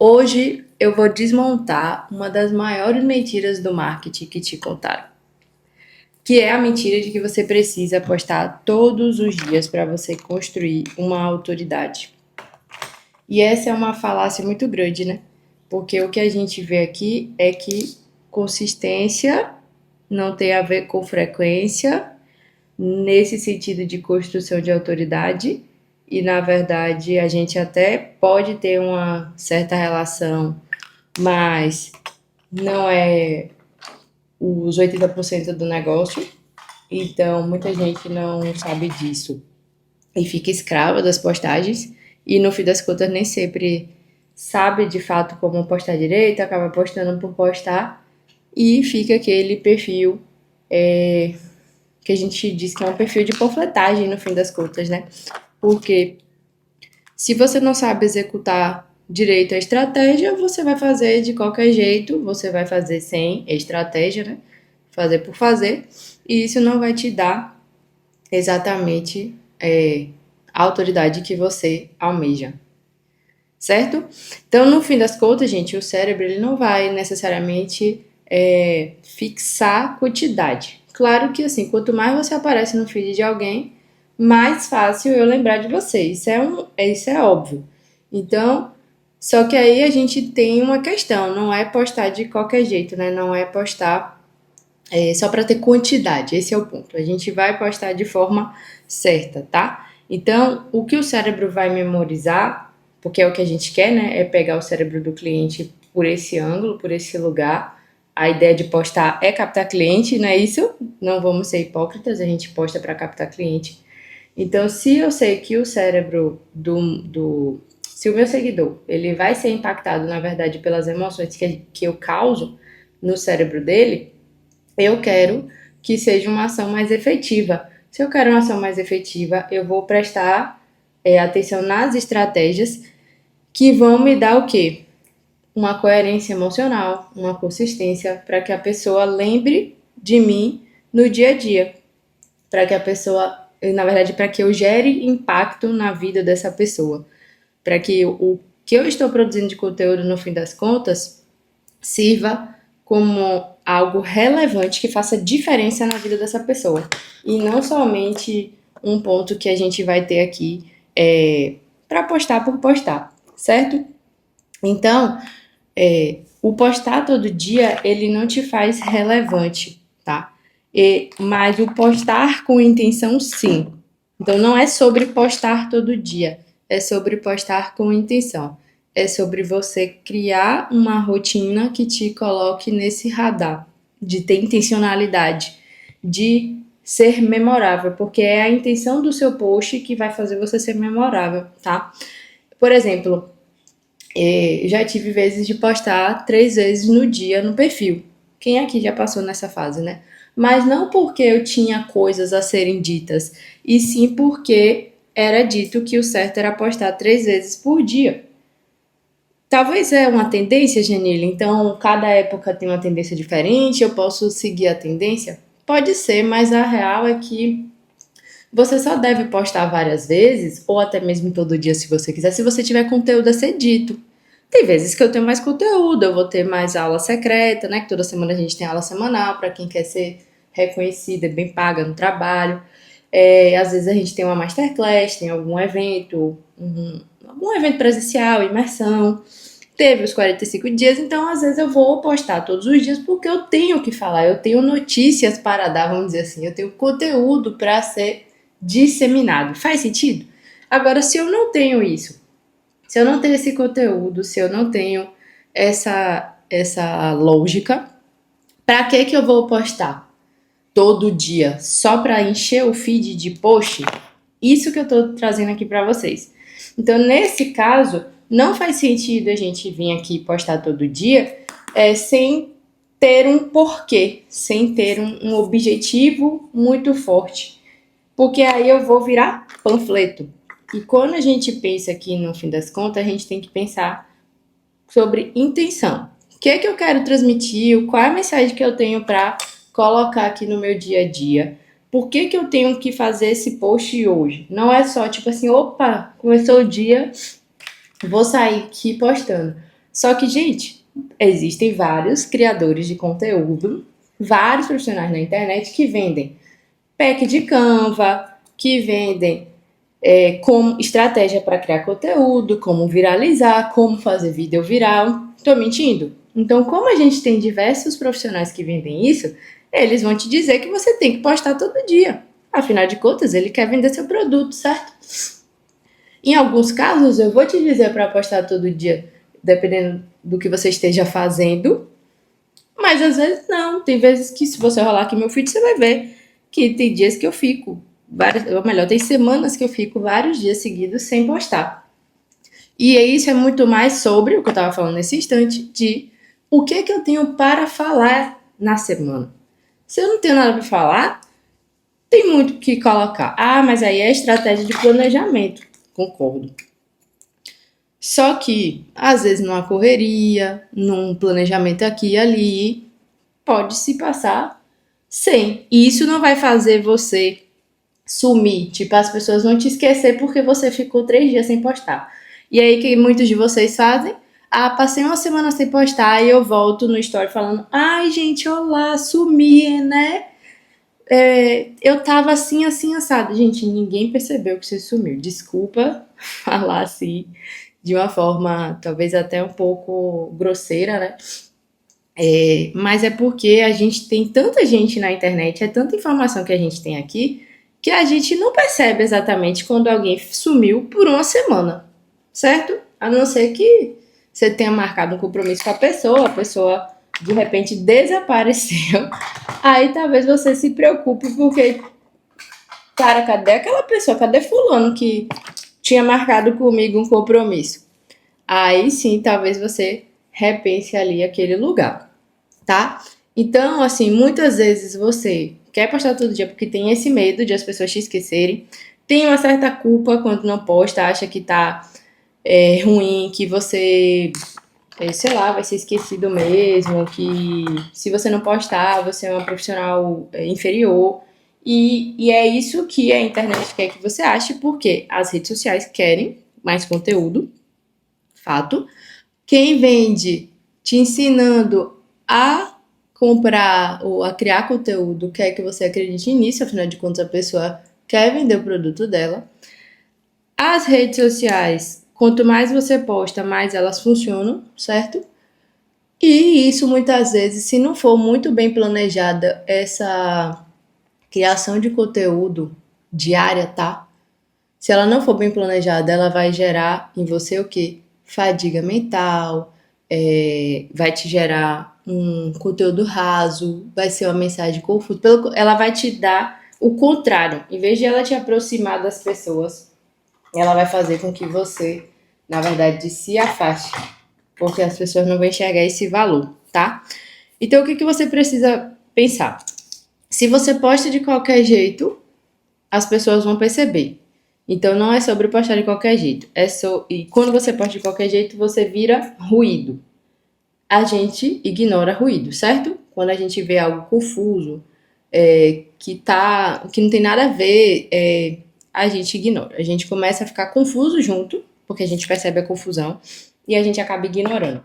Hoje eu vou desmontar uma das maiores mentiras do marketing que te contaram, que é a mentira de que você precisa postar todos os dias para você construir uma autoridade. E essa é uma falácia muito grande, né? Porque o que a gente vê aqui é que consistência não tem a ver com frequência, nesse sentido de construção de autoridade, e na verdade a gente até pode ter uma certa relação, mas não é os 80% do negócio, então muita gente não sabe disso e fica escrava das postagens e no fim das contas nem sempre sabe de fato como postar direito, acaba postando por postar e fica aquele perfil que a gente diz que é um perfil de panfletagem no fim das contas, né? Porque se você não sabe executar direito a estratégia, você vai fazer de qualquer jeito, você vai fazer sem estratégia, né? Fazer por fazer, e isso não vai te dar exatamente a autoridade que você almeja, certo? Então, no fim das contas, gente, o cérebro ele não vai necessariamente fixar quantidade. Claro que assim, quanto mais você aparece no feed de alguém, mais fácil eu lembrar de você. Isso é óbvio. Então, só que aí a gente tem uma questão, não é postar de qualquer jeito, né? Não é postar só para ter quantidade. Esse é o ponto. A gente vai postar de forma certa, tá? Então, o que o cérebro vai memorizar, porque é o que a gente quer, né? É pegar o cérebro do cliente por esse ângulo, por esse lugar. A ideia de postar é captar cliente, não é isso? Não vamos ser hipócritas, a gente posta para captar cliente. Então, se eu sei que o cérebro se o meu seguidor, ele vai ser impactado, na verdade, pelas emoções que eu causo no cérebro dele, eu quero que seja uma ação mais efetiva. Se eu quero uma ação mais efetiva, eu vou prestar atenção nas estratégias que vão me dar o quê? Uma coerência emocional, uma consistência, para que a pessoa lembre de mim no dia a dia. Para que a pessoa, na verdade, para que eu gere impacto na vida dessa pessoa. Para que o que eu estou produzindo de conteúdo, no fim das contas, sirva como algo relevante que faça diferença na vida dessa pessoa. E não somente um ponto que a gente vai ter aqui para postar por postar, certo? Então, o postar todo dia, ele não te faz relevante, tá? Mas o postar com intenção, sim. Então, não é sobre postar todo dia, é sobre postar com intenção. É sobre você criar uma rotina que te coloque nesse radar, de ter intencionalidade, de ser memorável, porque é a intenção do seu post que vai fazer você ser memorável, tá? Por exemplo, já tive vezes de postar 3 vezes no dia no perfil. Quem aqui já passou nessa fase, né? Mas não porque eu tinha coisas a serem ditas, e sim porque era dito que o certo era postar 3 vezes por dia. Talvez é uma tendência, Genile, então cada época tem uma tendência diferente, eu posso seguir a tendência? Pode ser, mas a real é que você só deve postar várias vezes, ou até mesmo todo dia se você quiser, se você tiver conteúdo a ser dito. Tem vezes que eu tenho mais conteúdo, eu vou ter mais aula secreta, né? Que toda semana a gente tem aula semanal para quem quer ser reconhecida e bem paga no trabalho. Às vezes a gente tem uma masterclass, tem algum evento, algum evento presencial, imersão. Teve os 45 dias, então às vezes eu vou postar todos os dias porque eu tenho que falar, eu tenho notícias para dar, vamos dizer assim, eu tenho conteúdo para ser disseminado. Faz sentido? Agora, se eu não tenho isso, se eu não tenho esse conteúdo, se eu não tenho essa lógica, para que eu vou postar todo dia só para encher o feed de post? Isso que eu tô trazendo aqui para vocês. Então, nesse caso, não faz sentido a gente vir aqui postar todo dia sem ter um porquê, sem ter um objetivo muito forte. Porque aí eu vou virar panfleto. E quando a gente pensa aqui, no fim das contas, a gente tem que pensar sobre intenção. O que é que eu quero transmitir? Qual é a mensagem que eu tenho para colocar aqui no meu dia a dia? Por que que eu tenho que fazer esse post hoje? Não é só tipo assim, opa, começou o dia, vou sair aqui postando. Só que, gente, existem vários criadores de conteúdo, vários profissionais na internet que vendem pack de Canva, que vendem como estratégia para criar conteúdo, como viralizar, como fazer vídeo viral. Tô mentindo? Então, como a gente tem diversos profissionais que vendem isso, eles vão te dizer que você tem que postar todo dia. Afinal de contas, ele quer vender seu produto, certo? Em alguns casos, eu vou te dizer para postar todo dia, dependendo do que você esteja fazendo, mas às vezes não. Tem vezes que, se você rolar aqui meu feed, você vai ver que tem dias que eu fico, ou melhor, tem semanas que eu fico vários dias seguidos sem postar. E isso é muito mais sobre o que eu estava falando nesse instante, de o que eu tenho para falar na semana. Se eu não tenho nada para falar, tem muito o que colocar. Ah, mas aí é estratégia de planejamento. Concordo. Só que, às vezes, numa correria, num planejamento aqui e ali, pode se passar sem. E isso não vai fazer você sumir. Tipo, as pessoas vão te esquecer porque você ficou 3 dias sem postar. E aí, que muitos de vocês fazem? Ah, passei uma semana sem postar e eu volto no story falando: ai, gente, olá, sumi, né? Eu tava assim, assim, assado. Gente, ninguém percebeu que você sumiu. Desculpa falar assim, de uma forma talvez até um pouco grosseira, né? Mas é porque a gente tem tanta gente na internet, é tanta informação que a gente tem aqui, que a gente não percebe exatamente quando alguém sumiu por uma semana, certo? A não ser que você tenha marcado um compromisso com a pessoa de repente desapareceu. Aí talvez você se preocupe porque, cara, cadê aquela pessoa? Cadê fulano que tinha marcado comigo um compromisso? Aí sim, talvez você repense ali aquele lugar, tá? Então, assim, muitas vezes você quer postar todo dia porque tem esse medo de as pessoas te esquecerem, tem uma certa culpa quando não posta, acha que tá ruim, que você, sei lá, vai ser esquecido mesmo, que se você não postar, você é uma profissional inferior. E é isso que a internet quer que você ache, porque as redes sociais querem mais conteúdo, fato. Quem vende te ensinando a comprar ou a criar conteúdo quer que você acredite nisso, afinal de contas a pessoa quer vender o produto dela. As redes sociais, quanto mais você posta, mais elas funcionam, certo? E isso muitas vezes, se não for muito bem planejada essa criação de conteúdo diária, tá? Se ela não for bem planejada, ela vai gerar em você o quê? Fadiga mental, vai te gerar um conteúdo raso, vai ser uma mensagem confusa. Ela vai te dar o contrário. Em vez de ela te aproximar das pessoas, ela vai fazer com que você, na verdade, se afaste. Porque as pessoas não vão enxergar esse valor, tá? Então, o que você precisa pensar? Se você posta de qualquer jeito, as pessoas vão perceber. Então, não é sobre postar de qualquer jeito. E quando você posta de qualquer jeito, você vira ruído. A gente ignora ruído, certo? Quando a gente vê algo confuso, que não tem nada a ver, a gente ignora. A gente começa a ficar confuso junto, porque a gente percebe a confusão, e a gente acaba ignorando.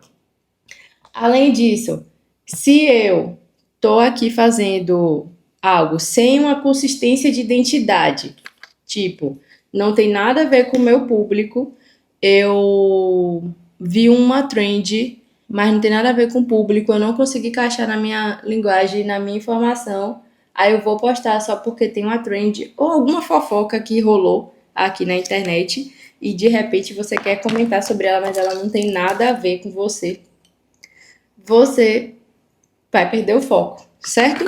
Além disso, se eu tô aqui fazendo algo sem uma consistência de identidade, tipo, não tem nada a ver com o meu público, eu vi uma trend, mas não tem nada a ver com o público, eu não consegui encaixar na minha linguagem, na minha informação, aí eu vou postar só porque tem uma trend ou alguma fofoca que rolou aqui na internet e de repente você quer comentar sobre ela, mas ela não tem nada a ver com você. Você vai perder o foco, certo?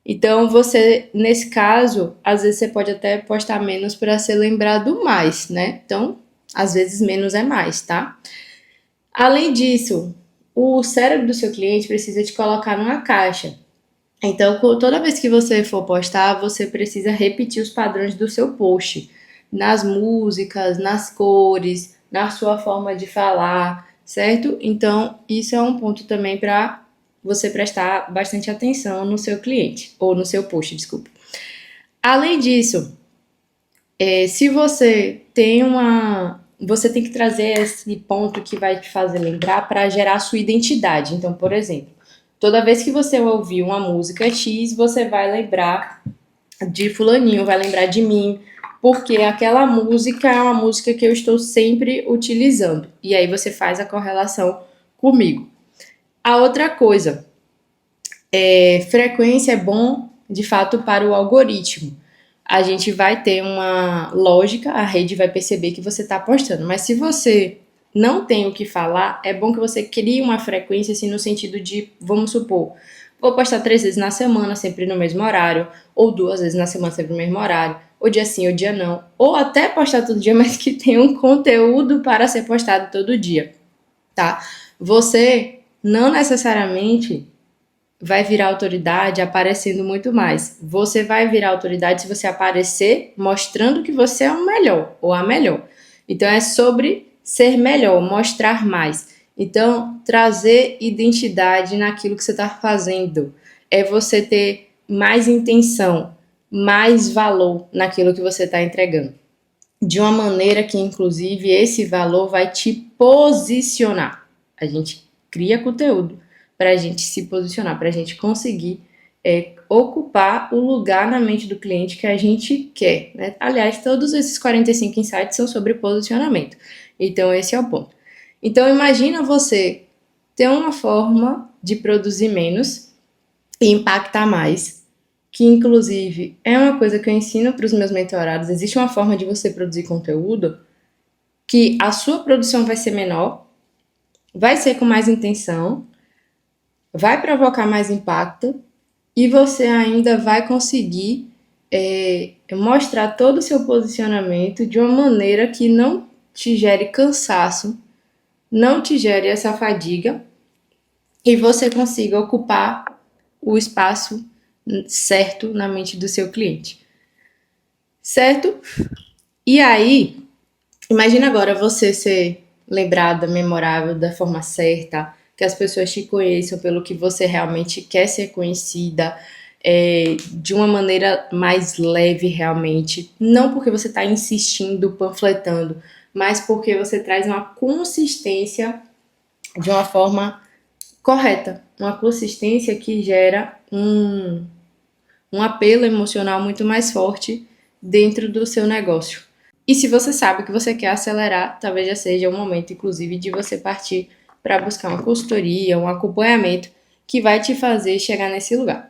Então, você, nesse caso, às vezes você pode até postar menos para ser lembrado mais, né? Então, às vezes menos é mais, tá? Além disso, o cérebro do seu cliente precisa te colocar numa caixa. Então, toda vez que você for postar, você precisa repetir os padrões do seu post. Nas músicas, nas cores, na sua forma de falar, certo? Então, isso é um ponto também para você prestar bastante atenção no seu cliente, ou no seu post, desculpa. Além disso, se você tem você tem que trazer esse ponto que vai te fazer lembrar para gerar a sua identidade. Então, por exemplo, toda vez que você ouvir uma música X, você vai lembrar de fulaninho, vai lembrar de mim, porque aquela música é uma música que eu estou sempre utilizando. E aí você faz a correlação comigo. A outra coisa, frequência é bom, de fato, para o algoritmo. A gente vai ter uma lógica, a rede vai perceber que você está postando. Mas se você não tem o que falar, é bom que você crie uma frequência, assim, no sentido de, vamos supor, vou postar 3 vezes na semana, sempre no mesmo horário, ou 2 vezes na semana, sempre no mesmo horário, ou dia sim, ou dia não, ou até postar todo dia, mas que tenha um conteúdo para ser postado todo dia, tá? Você não necessariamente vai virar autoridade aparecendo muito mais. Você vai virar autoridade se você aparecer mostrando que você é o melhor ou a melhor. Então é sobre ser melhor, mostrar mais. Então, trazer identidade naquilo que você está fazendo. É você ter mais intenção, mais valor naquilo que você está entregando. De uma maneira que, inclusive, esse valor vai te posicionar. A gente cria conteúdo para a gente se posicionar, para a gente conseguir ocupar o lugar na mente do cliente que a gente quer, né? Aliás, todos esses 45 insights são sobre posicionamento. Então, esse é o ponto. Então, imagina você ter uma forma de produzir menos e impactar mais, que inclusive é uma coisa que eu ensino para os meus mentorados. Existe uma forma de você produzir conteúdo que a sua produção vai ser menor, vai ser com mais intenção, vai provocar mais impacto e você ainda vai conseguir mostrar todo o seu posicionamento de uma maneira que não te gere cansaço, não te gere essa fadiga e você consiga ocupar o espaço certo na mente do seu cliente. Certo? E aí, imagina agora você ser lembrada, memorável da forma certa, que as pessoas te conheçam pelo que você realmente quer ser conhecida, de uma maneira mais leve realmente, não porque você está insistindo, panfletando, mas porque você traz uma consistência de uma forma correta, uma consistência que gera um apelo emocional muito mais forte dentro do seu negócio. E se você sabe que você quer acelerar, talvez já seja o momento, inclusive, de você partir para buscar uma consultoria, um acompanhamento que vai te fazer chegar nesse lugar.